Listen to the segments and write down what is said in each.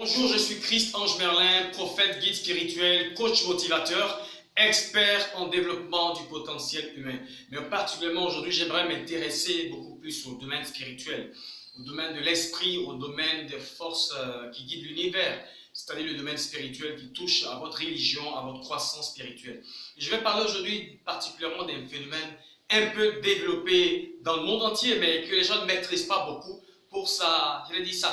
Bonjour, je suis Christ-Ange Merlin, prophète, guide spirituel, coach motivateur, expert en développement du potentiel humain. Mais particulièrement aujourd'hui, j'aimerais m'intéresser beaucoup plus au domaine spirituel, au domaine de l'esprit, au domaine des forces qui guident l'univers, c'est-à-dire le domaine spirituel qui touche à votre religion, à votre croissance spirituelle. Je vais parler aujourd'hui particulièrement d'un phénomène un peu développé dans le monde entier, mais que les gens ne maîtrisent pas beaucoup pour sa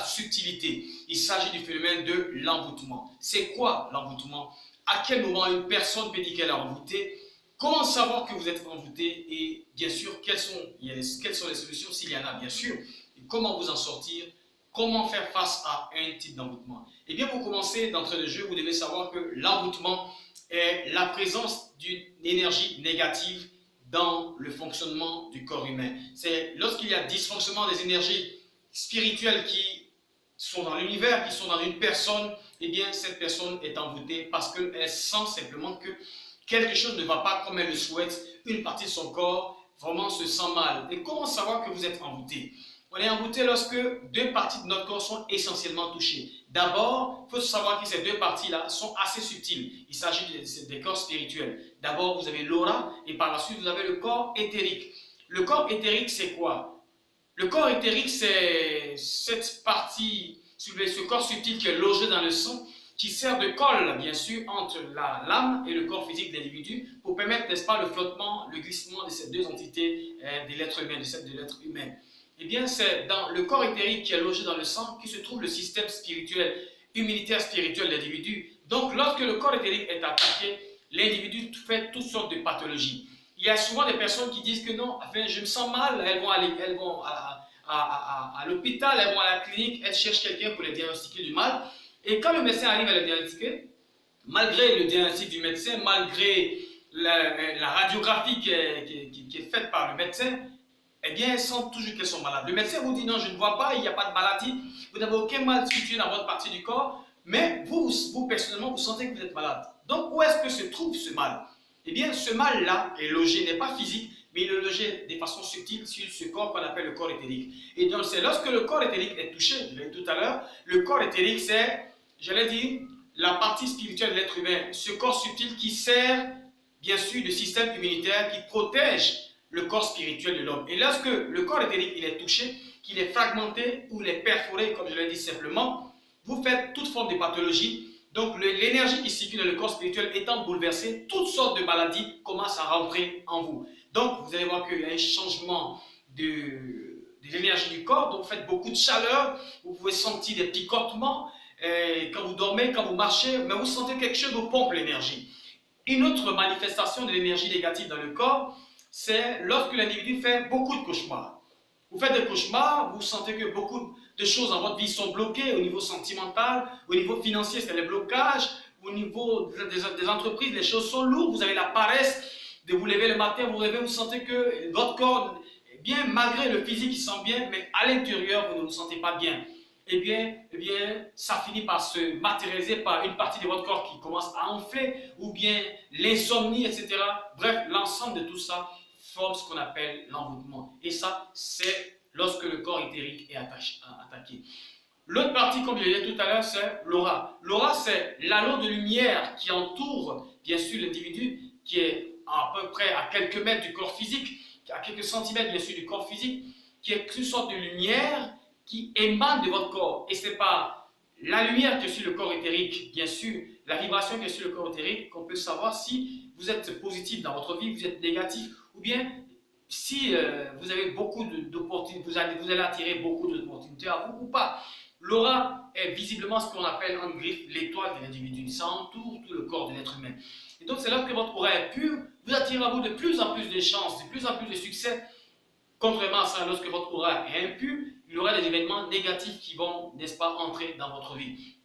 subtilité. Il s'agit du phénomène de l'envoûtement. C'est quoi l'envoûtement? À quel moment une personne peut dire qu'elle est envoûtée? Comment savoir que vous êtes envoûté? Et bien sûr, quelles sont les solutions s'il y en a, bien sûr. Et comment vous en sortir? Comment faire face à un type d'envoûtement? Eh bien, pour commencer d'entrée de jeu, vous devez savoir que l'envoûtement est la présence d'une énergie négative dans le fonctionnement du corps humain. C'est lorsqu'il y a dysfonctionnement des énergies spirituelles qui sont dans l'univers, qui sont dans une personne, eh bien cette personne est envoûtée parce qu'elle sent simplement que quelque chose ne va pas comme elle le souhaite, une partie de son corps vraiment se sent mal. Et comment savoir que vous êtes envoûté? On est envoûté lorsque deux parties de notre corps sont essentiellement touchées. D'abord, il faut savoir que ces deux parties-là sont assez subtiles. Il s'agit des corps spirituels. D'abord, vous avez l'aura et par la suite, vous avez le corps éthérique. Le corps éthérique, c'est quoi? Le corps éthérique, c'est cette partie, ce corps subtil qui est logé dans le sang, qui sert de colle, bien sûr, entre l'âme et le corps physique de l'individu pour permettre, n'est-ce pas, le flottement, le glissement de ces deux entités de l'être humain, de l'être humain. Eh bien, c'est dans le corps éthérique qui est logé dans le sang que se trouve le système spirituel, immunitaire spirituel de l'individu. Donc, lorsque le corps éthérique est attaqué, l'individu fait toutes sortes de pathologies. Il y a souvent des personnes qui disent que non, enfin, je me sens mal, elles vont à l'hôpital, elles vont à la clinique, elles cherchent quelqu'un pour les diagnostiquer du mal. Et quand le médecin arrive à les diagnostiquer, malgré le diagnostic du médecin, malgré la radiographie qui est faite par le médecin, eh bien, elles sentent toujours qu'elles sont malades. Le médecin vous dit non, je ne vois pas, il n'y a pas de maladie, vous n'avez aucun mal situé dans votre partie du corps, mais vous personnellement, vous sentez que vous êtes malade. Donc, où est-ce que se trouve ce mal? Eh bien, ce mal-là est logé, n'est pas physique, mais il est logé de façon subtile sur ce corps qu'on appelle le corps éthérique. Et donc, c'est lorsque le corps éthérique est touché, je l'ai dit tout à l'heure, le corps éthérique, c'est, j'allais dire, la partie spirituelle de l'être humain, ce corps subtil qui sert, bien sûr, de système immunitaire qui protège le corps spirituel de l'homme. Et lorsque le corps éthérique il est touché, qu'il est fragmenté ou il est perforé, comme je l'ai dit simplement, vous faites toute forme de pathologie. Donc l'énergie qui circule dans le corps spirituel étant bouleversée, toutes sortes de maladies commencent à rentrer en vous. Donc vous allez voir qu'il y a un changement de l'énergie du corps, donc vous faites beaucoup de chaleur, vous pouvez sentir des picotements, quand vous dormez, quand vous marchez, mais vous sentez quelque chose vous pompe l'énergie. Une autre manifestation de l'énergie négative dans le corps, c'est lorsque l'individu fait beaucoup de cauchemars. Vous faites des cauchemars, vous sentez que beaucoup de choses dans votre vie sont bloquées au niveau sentimental, au niveau financier, c'est les blocages, au niveau des entreprises, les choses sont lourdes, vous avez la paresse de vous lever le matin, vous sentez que votre corps, bien malgré le physique qui sent bien, mais à l'intérieur, vous ne vous sentez pas bien. Eh bien, ça finit par se matérialiser par une partie de votre corps qui commence à enfler, ou bien l'insomnie, etc. Bref, l'ensemble de tout ça forme ce qu'on appelle l'envoûtement. Et ça, c'est lorsque le corps éthérique est attaqué. L'autre partie, comme je l'ai dit tout à l'heure, c'est l'aura. L'aura, c'est l'halo de lumière qui entoure, bien sûr, l'individu, qui est à peu près à quelques mètres du corps physique, à quelques centimètres, bien sûr, du corps physique, qui est une sorte de lumière qui émane de votre corps. Et ce n'est pas la lumière qui est sur le corps éthérique, bien sûr, la vibration qui est sur le corps éthérique, qu'on peut savoir si vous êtes positif dans votre vie, vous êtes négatif, ou bien si vous avez beaucoup d'opportunités, vous allez attirer beaucoup d'opportunités à vous ou pas. L'aura est visiblement ce qu'on appelle en griffe l'étoile de l'individu. Ça entoure tout le corps de l'être humain. Et donc c'est là que votre aura est pure, vous attirez à vous de plus en plus de chances, de plus en plus de succès. Contrairement à ça, lorsque votre aura est impure, il y aura des événements négatifs qui vont, n'est-ce pas, entrer dans votre vie.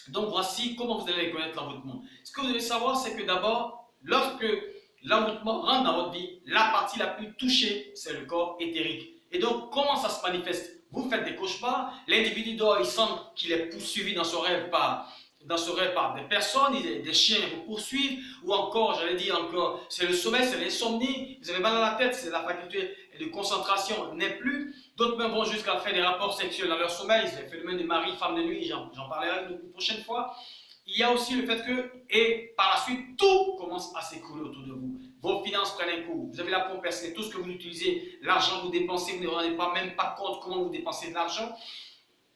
Donc voici comment vous allez reconnaître l'envoûtement. Ce que vous devez savoir, c'est que d'abord, lorsque l'envoûtement rentre dans votre vie, la partie la plus touchée, c'est le corps éthérique. Et donc, comment ça se manifeste? Vous faites des cauchemars, l'individu dort, il sent qu'il est poursuivi dans son rêve par des personnes, des chiens vous poursuivent, ou encore, j'allais dire encore, c'est le sommeil, c'est l'insomnie, vous avez mal à la tête, c'est la faculté de concentration n'est plus. D'autres même vont jusqu'à faire des rapports sexuels dans leur sommeil, c'est le phénomène de mari, femme de nuit, j'en parlerai une prochaine fois. Il y a aussi le fait que, et par la suite, tout commence à s'écrouler autour de vous. Vos finances prennent un coup, vous avez la pompe percée, tout ce que vous utilisez, l'argent que vous dépensez, vous ne vous rendez pas même pas compte comment vous dépensez de l'argent.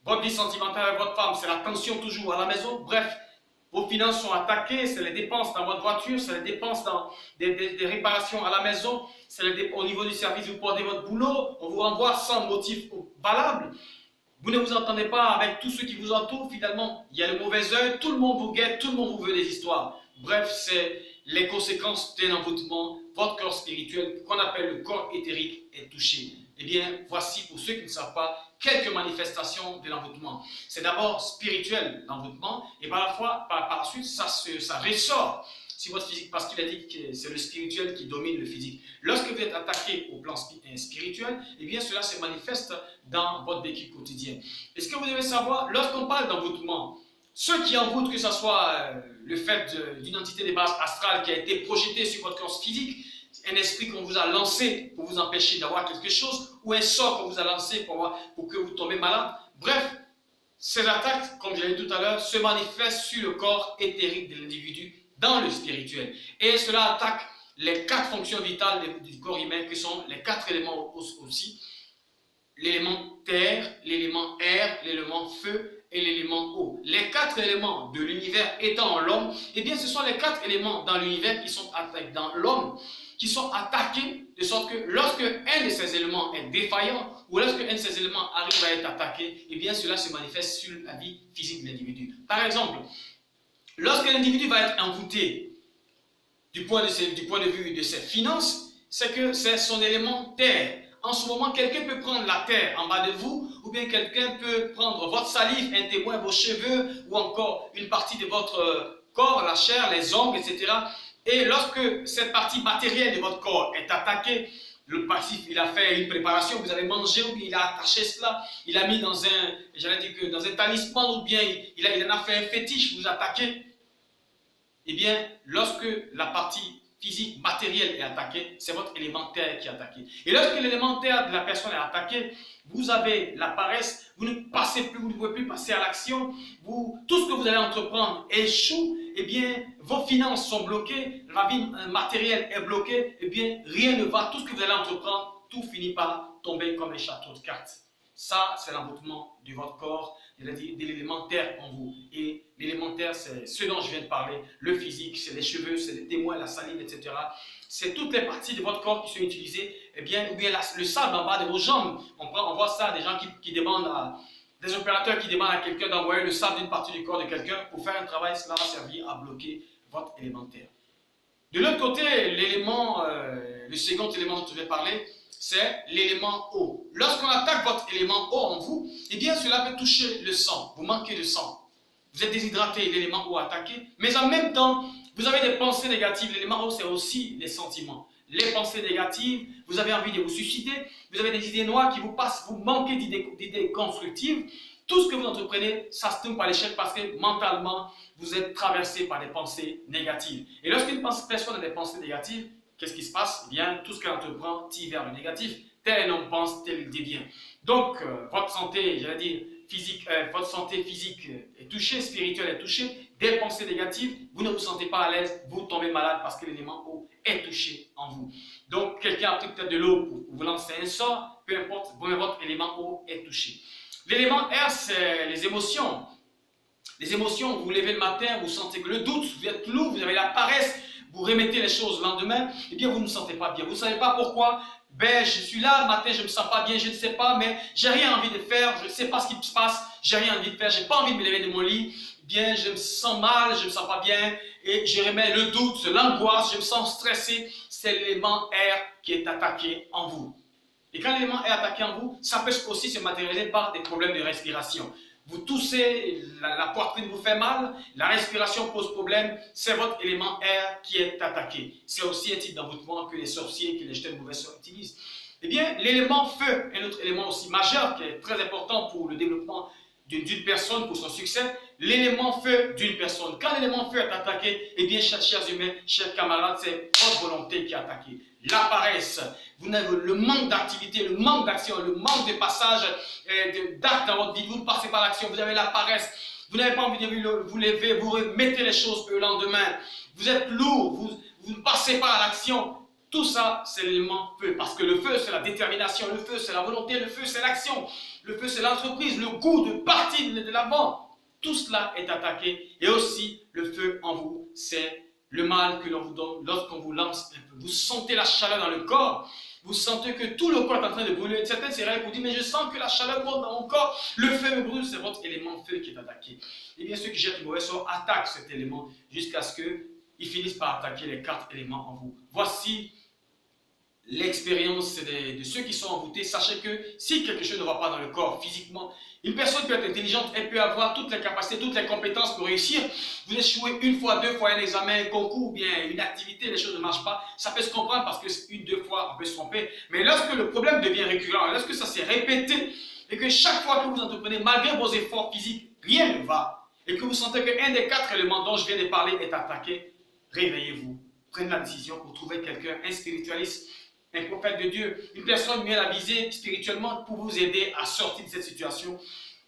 Votre vie sentimentale avec votre femme, c'est la tension toujours à la maison. Bref, vos finances sont attaquées, c'est les dépenses dans votre voiture, c'est les dépenses dans des réparations à la maison, c'est au niveau du service, vous portez votre boulot, on vous renvoie sans motif valable. Vous ne vous entendez pas avec tous ceux qui vous entourent, finalement, il y a le mauvais œil, tout le monde vous guette, tout le monde vous veut des histoires. Bref, c'est les conséquences d'un envoûtement. Votre corps spirituel, qu'on appelle le corps éthérique, est touché. Eh bien, voici, pour ceux qui ne savent pas, quelques manifestations de l'envoûtement. C'est d'abord spirituel, l'envoûtement, et par la suite, ça ressort sur votre physique, parce qu'il a dit que c'est le spirituel qui domine le physique. Lorsque vous êtes attaqué au plan spirituel, eh bien cela se manifeste dans votre vécu quotidien. Et ce que vous devez savoir, lorsqu'on parle d'envoûtement, ceux qui envoûtent, que ce soit le fait d'une entité de base astrale qui a été projetée sur votre corps physique, un esprit qu'on vous a lancé pour vous empêcher d'avoir quelque chose, ou un sort qu'on vous a lancé pour que vous tombez malade. Bref, ces attaques, comme je l'ai dit tout à l'heure, se manifestent sur le corps éthérique de l'individu, dans le spirituel. Et cela attaque les 4 fonctions vitales du corps humain, que sont les 4 éléments aussi. L'élément terre, l'élément air, l'élément feu et l'élément eau. Les 4 éléments de l'univers étant en l'homme, eh bien ce sont les 4 éléments dans l'univers qui sont attaqués dans l'homme, qui sont attaqués de sorte que lorsque un de ces éléments est défaillant ou lorsque un de ces éléments arrive à être attaqué, eh bien cela se manifeste sur la vie physique de l'individu. Par exemple, lorsque l'individu va être envoûté du point de vue de ses finances, c'est que c'est son élément terre. En ce moment, quelqu'un peut prendre la terre en bas de vous, ou bien quelqu'un peut prendre votre salive, un témoin, vos cheveux, ou encore une partie de votre corps, la chair, les ongles, etc. Et lorsque cette partie matérielle de votre corps est attaquée, le passif, il a fait une préparation, vous avez mangé, ou bien il a attaché cela, il a mis dans un talisman, ou bien il en a fait un fétiche, vous attaquez. Eh bien, lorsque la partie physique, matérielle est attaquée, c'est votre élémentaire qui est attaqué. Et lorsque l'élémentaire de la personne est attaqué, vous avez la paresse, vous ne passez plus, vous ne pouvez plus passer à l'action, tout ce que vous allez entreprendre échoue, eh bien, vos finances sont bloquées, la vie matérielle est bloquée, eh bien, rien ne va, tout ce que vous allez entreprendre, tout finit par tomber comme un château de cartes. Ça, c'est l'envoûtement de votre corps, de l'élémentaire en vous. Et l'élémentaire, c'est ce dont je viens de parler. Le physique, c'est les cheveux, c'est les témoins, la salive, etc. C'est toutes les parties de votre corps qui sont utilisées. Eh bien, ou bien le sable en bas de vos jambes. On voit ça, des gens qui demandent des opérateurs qui demandent à quelqu'un d'envoyer le sable d'une partie du corps de quelqu'un pour faire un travail. Cela va servir à bloquer votre élémentaire. De l'autre côté, le second élément dont je vais parler, c'est l'élément eau. Lorsqu'on attaque votre élément eau en vous, eh bien cela peut toucher le sang. Vous manquez de sang. Vous êtes déshydraté, l'élément eau attaqué. Mais en même temps, vous avez des pensées négatives. L'élément eau, c'est aussi les sentiments. Les pensées négatives, vous avez envie de vous suicider, vous avez des idées noires qui vous passent, vous manquez d'idées constructives. Tout ce que vous entreprenez, ça se tourne par l'échec parce que mentalement, vous êtes traversé par des pensées négatives. Et lorsqu'une personne a des pensées négatives, qu'est-ce qui se passe? Eh bien, tout ce qu'elle entreprend tire vers le négatif. Tel un homme pense, tel il devient. Donc, votre santé, j'allais dire, physique, votre santé physique est touchée, spirituelle est touchée, des pensées négatives, vous ne vous sentez pas à l'aise, vous tombez malade parce que l'élément eau est touché en vous. Donc, quelqu'un a pris peut-être de l'eau pour vous lancer un sort, peu importe, votre élément eau est touché. L'élément air, c'est les émotions. Les émotions, vous vous levez le matin, vous sentez que le doute, vous êtes lourd, vous avez la paresse, vous remettez les choses le lendemain, eh bien vous ne vous sentez pas bien. Vous ne savez pas pourquoi. Ben, je suis là, le matin, je ne me sens pas bien, je ne sais pas, mais j'ai rien envie de faire, je ne sais pas ce qui se passe, j'ai rien envie de faire, j'ai pas envie de me lever de mon lit, eh bien, je me sens mal, je ne me sens pas bien, et je remets le doute, l'angoisse, je me sens stressé. C'est l'élément air qui est attaqué en vous. Et quand l'élément est attaqué en vous, ça peut aussi se matérialiser par des problèmes de respiration. Vous toussez, la poitrine vous fait mal, la respiration pose problème, c'est votre élément air qui est attaqué. C'est aussi un type d'envoûtement que les sorciers, que les jeteurs de mauvais sorts utilisent. Eh bien, l'élément feu est un autre élément aussi majeur qui est très important pour le développement d'une personne pour son succès, l'élément feu d'une personne. Quand l'élément feu est attaqué, eh bien, chers humains, chers camarades, c'est votre volonté qui est attaquée. La paresse, le manque d'activité, le manque d'action, le manque de passage d'actes dans votre vie, vous ne passez pas à l'action, vous avez la paresse, vous n'avez pas envie de vous lever, vous remettez les choses le lendemain, vous êtes lourd, vous ne passez pas à l'action. Tout ça, c'est l'élément feu, parce que le feu, c'est la détermination, le feu, c'est la volonté, le feu, c'est l'action, le feu, c'est l'entreprise, le goût de partir de l'avant. Tout cela est attaqué, et aussi le feu en vous, c'est le mal que l'on vous donne lorsqu'on vous lance un peu. Vous sentez la chaleur dans le corps, vous sentez que tout le corps est en train de brûler. Certains se réveillent pour dire, mais je sens que la chaleur monte dans mon corps, le feu me brûle, c'est votre élément feu qui est attaqué. Et bien ceux qui jettent le mauvais sort attaquent cet élément jusqu'à ce qu'ils finissent par attaquer les 4 éléments en vous. Voici l'expérience de ceux qui sont envoûtés. Sachez que si quelque chose ne va pas dans le corps physiquement, une personne peut être intelligente, elle peut avoir toutes les capacités, toutes les compétences pour réussir. Vous échouez une fois, 2 fois un examen, un concours ou bien une activité, les choses ne marchent pas. Ça peut se comprendre parce que une, 2 fois, on peut se tromper. Mais lorsque le problème devient récurrent, lorsque ça s'est répété et que chaque fois que vous entreprenez, malgré vos efforts physiques, rien ne va et que vous sentez qu'un des 4 éléments dont je viens de parler est attaqué, réveillez-vous. Prenez la décision pour trouver quelqu'un, un spiritualiste, un prophète de Dieu, une personne bien avisée spirituellement pour vous aider à sortir de cette situation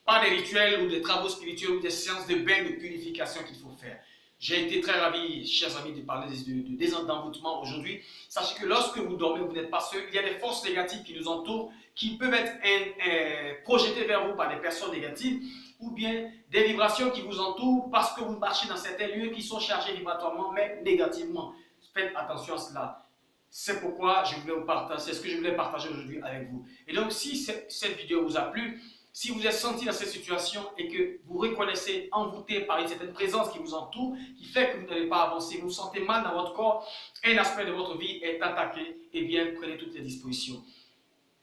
par des rituels ou des travaux spirituels ou des séances de bain de purification qu'il faut faire. J'ai été très ravi, chers amis, de parler d'envoûtement aujourd'hui. Sachez que lorsque vous dormez, vous n'êtes pas seul. Il y a des forces négatives qui nous entourent, qui peuvent être projetées vers vous par des personnes négatives ou bien des vibrations qui vous entourent parce que vous marchez dans certains lieux qui sont chargés vibratoirement, mais négativement. Faites attention à cela. C'est pourquoi je voulais vous partager, c'est ce que je voulais partager aujourd'hui avec vous. Et donc, si cette vidéo vous a plu, si vous êtes senti dans cette situation et que vous reconnaissez envoûté par une certaine présence qui vous entoure, qui fait que vous n'allez pas avancer, vous vous sentez mal dans votre corps, un aspect de votre vie est attaqué, eh bien, prenez toutes les dispositions.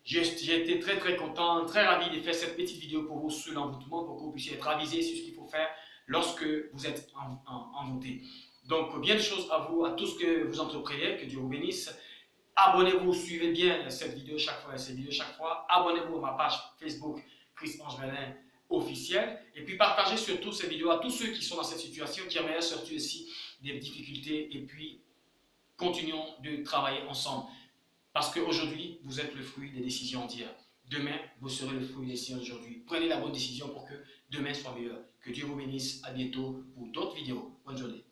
J'ai été très très content, très ravi de faire cette petite vidéo pour vous sur l'envoûtement, pour que vous puissiez être avisé sur ce qu'il faut faire lorsque vous êtes envoûté. Donc, bien de choses à vous, à tout ce que vous entreprenez, que Dieu vous bénisse. Abonnez-vous, suivez bien cette vidéo chaque fois, Abonnez-vous à ma page Facebook, Chris Ange-Merlin officiel. Et puis, partagez surtout ces vidéos à tous ceux qui sont dans cette situation, qui aimeraient sortir aussi des difficultés. Et puis, continuons de travailler ensemble. Parce qu'aujourd'hui, vous êtes le fruit des décisions d'hier. Demain, vous serez le fruit des décisions d'aujourd'hui. Prenez la bonne décision pour que demain soit meilleur. Que Dieu vous bénisse. À bientôt pour d'autres vidéos. Bonne journée.